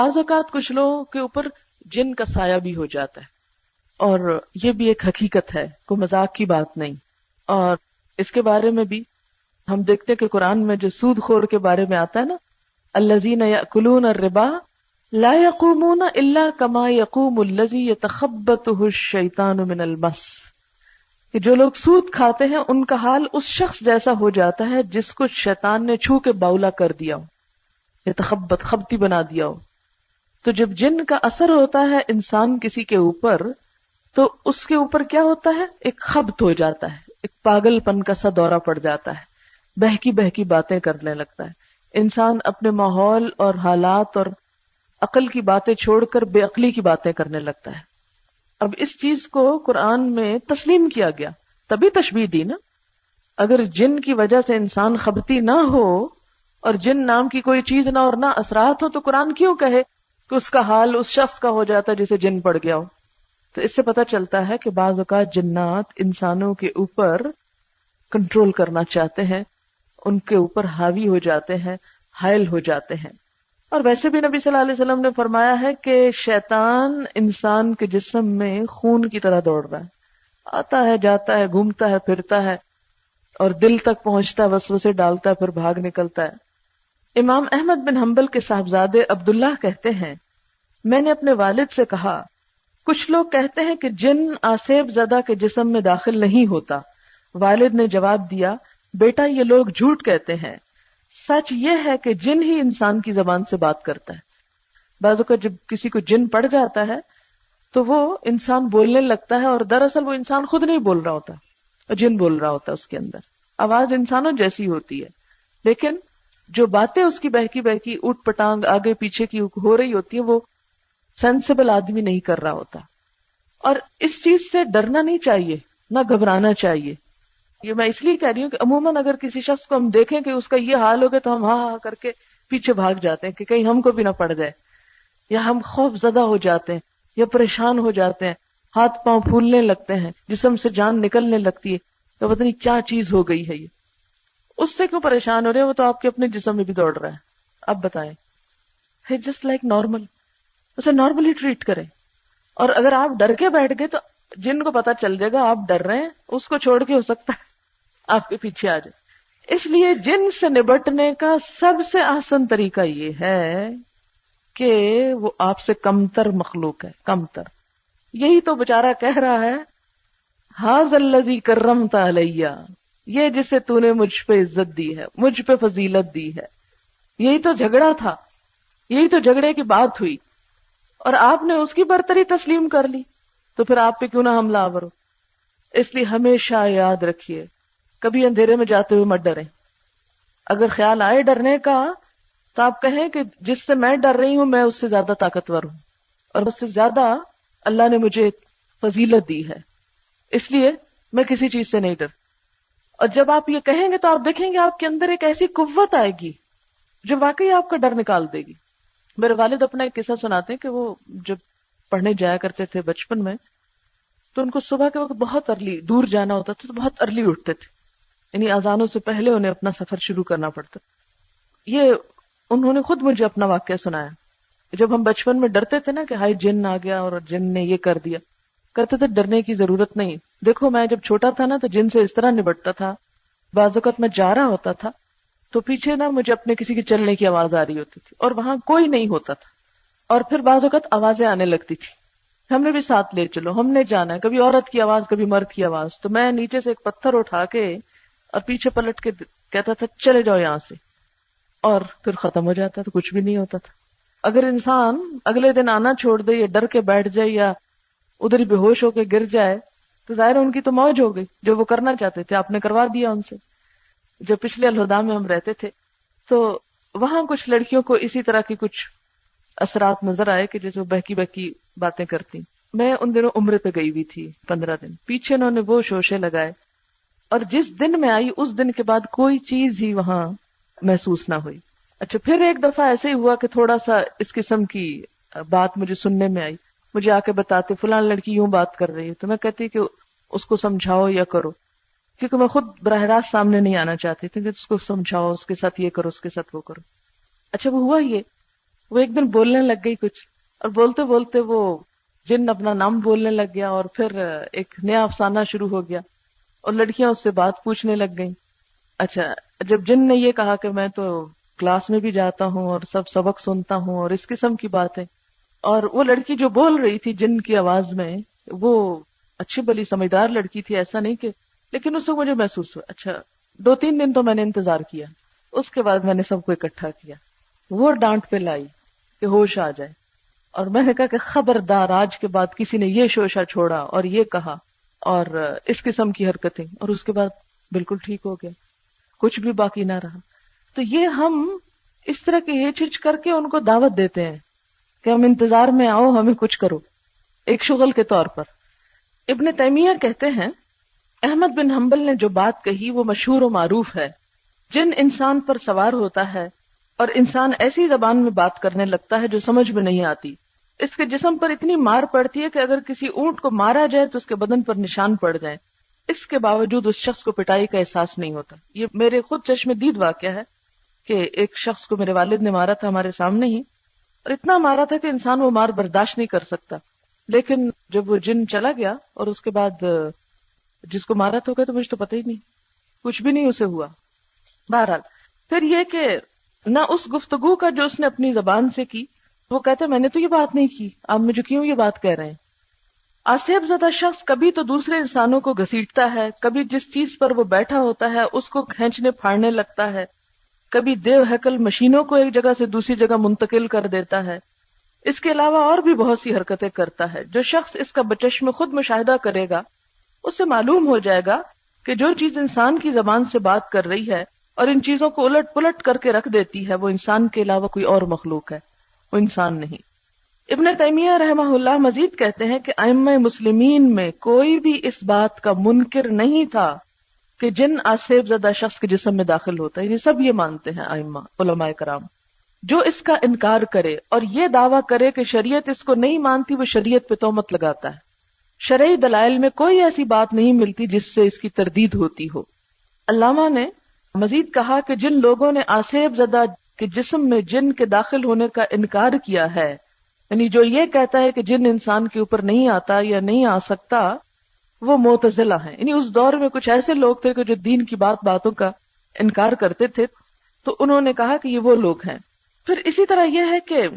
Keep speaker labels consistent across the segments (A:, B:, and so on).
A: بعض اوقات کچھ لوگوں کے اوپر جن کا سایہ بھی ہو جاتا ہے، اور یہ بھی ایک حقیقت ہے، کوئی مذاق کی بات نہیں. اور اس کے بارے میں بھی ہم دیکھتے ہیں کہ قرآن میں جو سود خور کے بارے میں آتا ہے نا، الذین یأکلون الربا لا یقومون الا کما یقوم الذی یتخبطہ الشیطان من المس، کہ جو لوگ سود کھاتے ہیں ان کا حال اس شخص جیسا ہو جاتا ہے جس کو شیطان نے چھو کے باولا کر دیا ہو، یتخبط خبتی بنا دیا ہو. تو جب جن کا اثر ہوتا ہے انسان کسی کے اوپر، تو اس کے اوپر کیا ہوتا ہے؟ ایک خبط ہو جاتا ہے، ایک پاگل پن کا سا دورہ پڑ جاتا ہے، بہکی بہکی باتیں کرنے لگتا ہے. انسان اپنے ماحول اور حالات اور عقل کی باتیں چھوڑ کر بے عقلی کی باتیں کرنے لگتا ہے. اب اس چیز کو قرآن میں تسلیم کیا گیا، تبھی تشبیہ دی نا. اگر جن کی وجہ سے انسان خبتی نہ ہو اور جن نام کی کوئی چیز نہ اور نہ اثرات ہو، تو قرآن کیوں کہے کہ اس کا حال اس شخص کا ہو جاتا ہے جسے جن پڑ گیا ہو؟ تو اس سے پتہ چلتا ہے کہ بعض اوقات جنات انسانوں کے اوپر کنٹرول کرنا چاہتے ہیں، ان کے اوپر حاوی ہو جاتے ہیں، حائل ہو جاتے ہیں. اور ویسے بھی نبی صلی اللہ علیہ وسلم نے فرمایا ہے کہ شیطان انسان کے جسم میں خون کی طرح دوڑ رہا ہے، آتا ہے جاتا ہے، گھومتا ہے پھرتا ہے، اور دل تک پہنچتا ہے، وسوسے ڈالتا ہے، پھر بھاگ نکلتا ہے. امام احمد بن حنبل کے صاحبزادے عبداللہ کہتے ہیں، میں نے اپنے والد سے کہا، کچھ لوگ کہتے ہیں کہ جن آسیب زدہ کے جسم میں داخل نہیں ہوتا. والد نے جواب دیا، بیٹا یہ لوگ جھوٹ کہتے ہیں، سچ یہ ہے کہ جن ہی انسان کی زبان سے بات کرتا ہے. بعض اوقات جب کسی کو جن پڑ جاتا ہے تو وہ انسان بولنے لگتا ہے، اور دراصل وہ انسان خود نہیں بول رہا ہوتا، جن بول رہا ہوتا ہے. اس کے اندر آواز انسانوں جیسی ہوتی ہے، لیکن جو باتیں اس کی بہکی بہکی اوٹ پٹانگ آگے پیچھے کی ہو رہی ہوتی ہے، وہ سینسیبل آدمی نہیں کر رہا ہوتا. اور اس چیز سے ڈرنا نہیں چاہیے، نہ گھبرانا چاہیے. یہ میں اس لیے کہہ رہی ہوں کہ عموماً اگر کسی شخص کو ہم دیکھیں کہ اس کا یہ حال ہو گیا تو ہم ہاں ہاں کر کے پیچھے بھاگ جاتے ہیں کہ کہیں ہم کو بھی نہ پڑ جائے، یا ہم خوف زدہ ہو جاتے ہیں، یا پریشان ہو جاتے ہیں، ہاتھ پاؤں پھولنے لگتے ہیں، جسم سے جان نکلنے لگتی ہے، تو پتہ نہیں کیا چیز ہو گئی ہے. یہ اس سے کیوں پریشان ہو رہے ہیں؟ وہ تو آپ کے اپنے جسم میں بھی دوڑ رہا ہے. اب بتائیں، ہے جسٹ لائک نارمل، اسے نارملی ٹریٹ کریں. اور اگر آپ ڈر کے بیٹھ گئے تو جن کو پتا چل جائے گا آپ ڈر رہے ہیں، اس کو چھوڑ کے ہو سکتا ہے آپ کے پیچھے آ جائے. اس لیے جن سے نبٹنے کا سب سے آسان طریقہ یہ ہے کہ وہ آپ سے کمتر مخلوق ہے، کمتر. یہی تو بیچارہ کہہ رہا ہے، ھذا الذی کرمت علیہ، یہ جسے تو نے مجھ پہ عزت دی ہے، مجھ پہ فضیلت دی ہے. یہی تو جھگڑا تھا، یہی تو جھگڑے کی بات ہوئی، اور آپ نے اس کی برتری تسلیم کر لی، تو پھر آپ پہ کیوں نہ حملہ آور ہو. اس لیے ہمیشہ یاد رکھیے، کبھی اندھیرے میں جاتے ہوئے مت ڈریں. اگر خیال آئے ڈرنے کا تو آپ کہیں کہ جس سے میں ڈر رہی ہوں میں اس سے زیادہ طاقتور ہوں، اور اس سے زیادہ اللہ نے مجھے فضیلت دی ہے، اس لیے میں کسی چیز سے نہیں ڈر. اور جب آپ یہ کہیں گے تو آپ دیکھیں گے آپ کے اندر ایک ایسی قوت آئے گی جو واقعی آپ کا ڈر نکال دے گی. میرے والد اپنا ایک قصہ سناتے ہیں کہ وہ جب پڑھنے جایا کرتے تھے بچپن میں، تو ان کو صبح کے وقت بہت ارلی دور جانا ہوتا تھا، تو بہت ارلی اٹھتے تھے، یعنی اذانوں سے پہلے انہیں اپنا سفر شروع کرنا پڑتا. یہ انہوں نے خود مجھے اپنا واقعہ سنایا. جب ہم بچپن میں ڈرتے تھے نا کہ ہائی جن آ گیا اور جن نے یہ کر دیا، کہتے تھے ڈرنے کی ضرورت نہیں. دیکھو میں جب چھوٹا تھا نا تو جن سے اس طرح نبٹتا تھا، بعض اوقات میں جا رہا ہوتا تھا تو پیچھے نا مجھے اپنے کسی کی چلنے کی آواز آ رہی ہوتی تھی، اور وہاں کوئی نہیں ہوتا تھا، اور پھر بعض اوقات آوازیں آنے لگتی تھی، ہم نے بھی ساتھ لے چلو، ہم نے جانا ہے، کبھی عورت کی آواز کبھی مرد کی آواز. تو میں نیچے سے ایک پتھر اٹھا کے اور پیچھے پلٹ کے کہتا تھا چلے جاؤ یہاں سے، اور پھر ختم ہو جاتا تو کچھ بھی نہیں ہوتا تھا. اگر انسان اگلے دن آنا چھوڑ دے یا ڈر کے بیٹھ جائے یا ادھر ہی بے ہوش ہو کے گر جائے تو ظاہر ان کی تو موج ہو گئی، جو وہ کرنا چاہتے تھے آپ نے کروا دیا ان سے. جب پچھلے الہدا میں ہم رہتے تھے تو وہاں کچھ لڑکیوں کو اسی طرح کی کچھ اثرات نظر آئے کہ جیسے وہ بہکی بہکی باتیں کرتی. میں ان دنوں عمرے پہ گئی ہوئی تھی 15 دن، پیچھے انہوں نے وہ شوشے لگائے، اور جس دن میں آئی اس دن کے بعد کوئی چیز ہی وہاں محسوس نہ ہوئی. اچھا پھر ایک دفعہ ایسے ہی ہوا کہ تھوڑا سا اس قسم کی بات مجھے سننے میں آئی، مجھے آ کے بتاتے فلاں لڑکی یوں بات کر رہی ہے، تو میں کہتی کہ اس کو سمجھاؤ یا کرو، کیونکہ میں خود براہ راست سامنے نہیں آنا چاہتی تھی کہ اس کو سمجھاؤ، اس کے ساتھ یہ کرو، اس کے ساتھ وہ کرو. اچھا وہ ہوا یہ وہ ایک دن بولنے لگ گئی کچھ، اور بولتے بولتے وہ جن اپنا نام بولنے لگ گیا، اور پھر ایک نیا افسانہ شروع ہو گیا، اور لڑکیاں اس سے بات پوچھنے لگ گئیں. اچھا، جب جن نے یہ کہا کہ میں تو کلاس میں بھی جاتا ہوں اور سب سبق سنتا ہوں اور اس قسم کی باتیں، اور وہ لڑکی جو بول رہی تھی جن کی آواز میں، وہ اچھی بلی سمجھدار لڑکی تھی، ایسا نہیں کہ، لیکن اس وقت مجھے محسوس ہوا اچھا 2-3 دن تو میں نے انتظار کیا، اس کے بعد میں نے سب کو اکٹھا کیا، وہ ڈانٹ پہ لائی کہ ہوش آ جائے، اور میں نے کہا کہ خبردار آج کے بعد کسی نے یہ شوشہ چھوڑا اور یہ کہا اور اس قسم کی حرکتیں، اور اس کے بعد بالکل ٹھیک ہو گیا، کچھ بھی باقی نہ رہا. تو یہ ہم اس طرح کی ہچ کر کے ان کو دعوت دیتے ہیں کہ ہم انتظار میں آؤ، ہمیں کچھ کرو، ایک شغل کے طور پر. ابن تیمیہ کہتے ہیں احمد بن حنبل نے جو بات کہی وہ مشہور و معروف ہے. جن انسان پر سوار ہوتا ہے اور انسان ایسی زبان میں بات کرنے لگتا ہے جو سمجھ میں نہیں آتی، اس کے جسم پر اتنی مار پڑتی ہے کہ اگر کسی اونٹ کو مارا جائے تو اس کے بدن پر نشان پڑ جائیں، اس کے باوجود اس شخص کو پٹائی کا احساس نہیں ہوتا. یہ میرے خود چشم دید واقعہ ہے کہ ایک شخص کو میرے والد نے مارا تھا ہمارے سامنے ہی، اور اتنا مارا تھا کہ انسان وہ مار برداشت نہیں کر سکتا. لیکن جب وہ جن چلا گیا اور اس کے بعد جس کو مارا تھا تو مجھے تو پتہ ہی نہیں، کچھ بھی نہیں اسے ہوا. بہرحال پھر یہ کہ نہ اس گفتگو کا جو اس نے اپنی زبان سے کی، وہ کہتے میں نے تو یہ بات نہیں کی، آپ مجھے کیوں یہ بات کہہ رہے ہیں. آصیب زدہ شخص کبھی تو دوسرے انسانوں کو گھسیٹتا ہے، کبھی جس چیز پر وہ بیٹھا ہوتا ہے اس کو کھینچنے پھاڑنے لگتا ہے، کبھی دیو ہیکل مشینوں کو ایک جگہ سے دوسری جگہ منتقل کر دیتا ہے. اس کے علاوہ اور بھی بہت سی حرکتیں کرتا ہے. جو شخص اس کا بچشم خود مشاہدہ کرے گا اس سے معلوم ہو جائے گا کہ جو چیز انسان کی زبان سے بات کر رہی ہے اور ان چیزوں کو الٹ پلٹ کر کے رکھ دیتی ہے، وہ انسان کے علاوہ کوئی اور مخلوق ہے، وہ انسان نہیں. ابن تیمیہ رحمہ اللہ مزید کہتے ہیں کہ ائمہ مسلمین میں کوئی بھی اس بات کا منکر نہیں تھا کہ جن آصیب زدہ شخص کے جسم میں داخل ہوتا ہے، یہ سب یہ مانتے ہیں ائمہ علماء کرام. جو اس کا انکار کرے اور یہ دعویٰ کرے کہ شریعت اس کو نہیں مانتی، وہ شریعت پہ تہمت لگاتا ہے. شرعی دلائل میں کوئی ایسی بات نہیں ملتی جس سے اس کی تردید ہوتی ہو. علامہ نے مزید کہا کہ جن لوگوں نے آصیب زدہ کے جسم میں جن کے داخل ہونے کا انکار کیا ہے، یعنی جو یہ کہتا ہے کہ جن انسان کے اوپر نہیں آتا یا نہیں آ سکتا، وہ معتزلہ ہیں. یعنی اس دور میں کچھ ایسے لوگ تھے کہ جو دین کی باتوں کا انکار کرتے تھے، تو انہوں نے کہا کہ یہ وہ لوگ ہیں. پھر اسی طرح یہ ہے کہ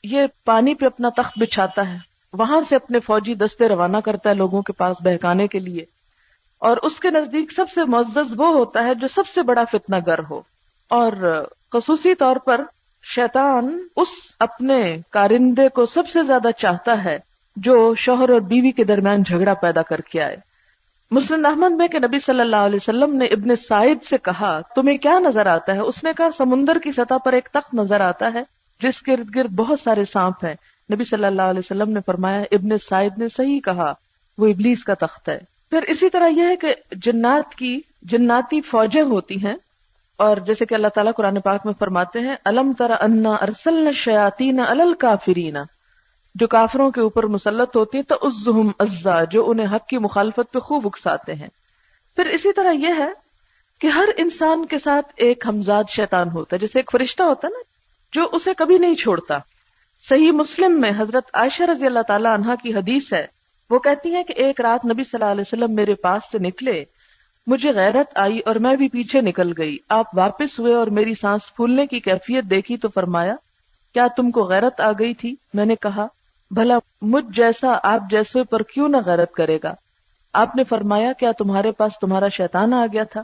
A: یہ پانی پہ اپنا تخت بچھاتا ہے، وہاں سے اپنے فوجی دستے روانہ کرتا ہے لوگوں کے پاس بہکانے کے لیے، اور اس کے نزدیک سب سے معزز وہ ہوتا ہے جو سب سے بڑا فتنہ گر ہو. اور خصوصی طور پر شیطان اس اپنے کارندے کو سب سے زیادہ چاہتا ہے جو شوہر اور بیوی کے درمیان جھگڑا پیدا کر کے آئے. مسند احمد میں کہ نبی صلی اللہ علیہ وسلم نے ابن سعید سے کہا تمہیں کیا نظر آتا ہے؟ اس نے کہا سمندر کی سطح پر ایک تخت نظر آتا ہے جس کے ارد گرد بہت سارے سانپ ہیں. نبی صلی اللہ علیہ وسلم نے فرمایا ابن سعید نے صحیح کہا، وہ ابلیس کا تخت ہے. پھر اسی طرح یہ ہے کہ جنات کی جناتی فوجیں ہوتی ہیں، اور جیسے کہ اللہ تعالیٰ قرآن پاک میں فرماتے ہیں الم تر انا ارسلنا الشیاطین علی الکافرین، جو کافروں کے اوپر مسلط ہوتی ہیں تو عزهم عزا، جو انہیں حق کی مخالفت پہ خوب اکساتے ہیں. پھر اسی طرح یہ ہے کہ ہر انسان کے ساتھ ایک ہمزاد شیطان ہوتا ہے، جیسے ایک فرشتہ ہوتا ہے نا جو اسے کبھی نہیں چھوڑتا. صحیح مسلم میں حضرت عائشہ رضی اللہ تعالی عنہا کی حدیث ہے، وہ کہتی ہیں کہ ایک رات نبی صلی اللہ علیہ وسلم میرے پاس سے نکلے، مجھے غیرت آئی اور میں بھی پیچھے نکل گئی. آپ واپس ہوئے اور میری سانس پھولنے کی کیفیت دیکھی تو فرمایا کیا تم کو غیرت آ گئی تھی؟ میں نے کہا بھلا مجھ جیسا آپ جیسے پر کیوں نہ غیرت کرے گا؟ آپ نے فرمایا کیا تمہارے پاس تمہارا شیطان آ گیا تھا؟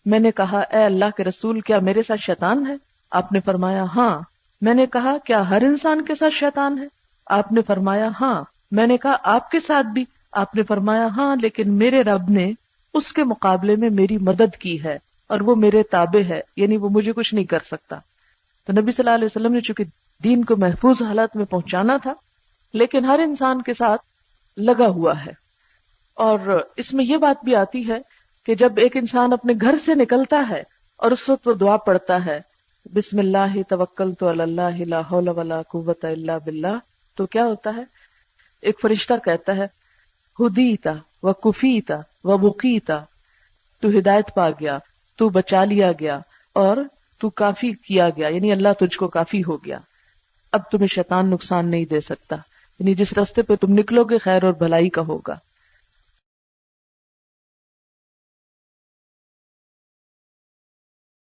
A: میں نے کہا اے اللہ کے رسول کیا میرے ساتھ شیطان ہے؟ آپ نے فرمایا ہاں. میں نے کہا کیا ہر انسان کے ساتھ شیطان ہے؟ آپ نے فرمایا ہاں. میں نے کہا آپ کے ساتھ بھی؟ آپ نے فرمایا ہاں، لیکن میرے رب نے اس کے مقابلے میں میری مدد کی ہے اور وہ میرے تابع ہے، یعنی وہ مجھے کچھ نہیں کر سکتا. تو نبی صلی اللہ علیہ وسلم نے چونکہ دین کو محفوظ حالت میں پہنچانا تھا، لیکن ہر انسان کے ساتھ لگا ہوا ہے. اور اس میں یہ بات بھی آتی ہے کہ جب ایک انسان اپنے گھر سے نکلتا ہے اور اس وقت وہ دعا پڑھتا ہے بسم اللہ توکلت علی اللہ لا حول ولا قوت الا باللہ، تو کیا ہوتا ہے؟ ایک فرشتہ کہتا ہے ہدیتا و کفیتا و بقیتا، تو ہدایت پا گیا، تو بچا لیا گیا اور تو کافی کیا گیا، یعنی اللہ تجھ کو کافی ہو گیا. اب تمہیں شیطان نقصان نہیں دے سکتا، یعنی جس راستے پہ تم نکلو گے خیر اور بھلائی کا ہوگا۔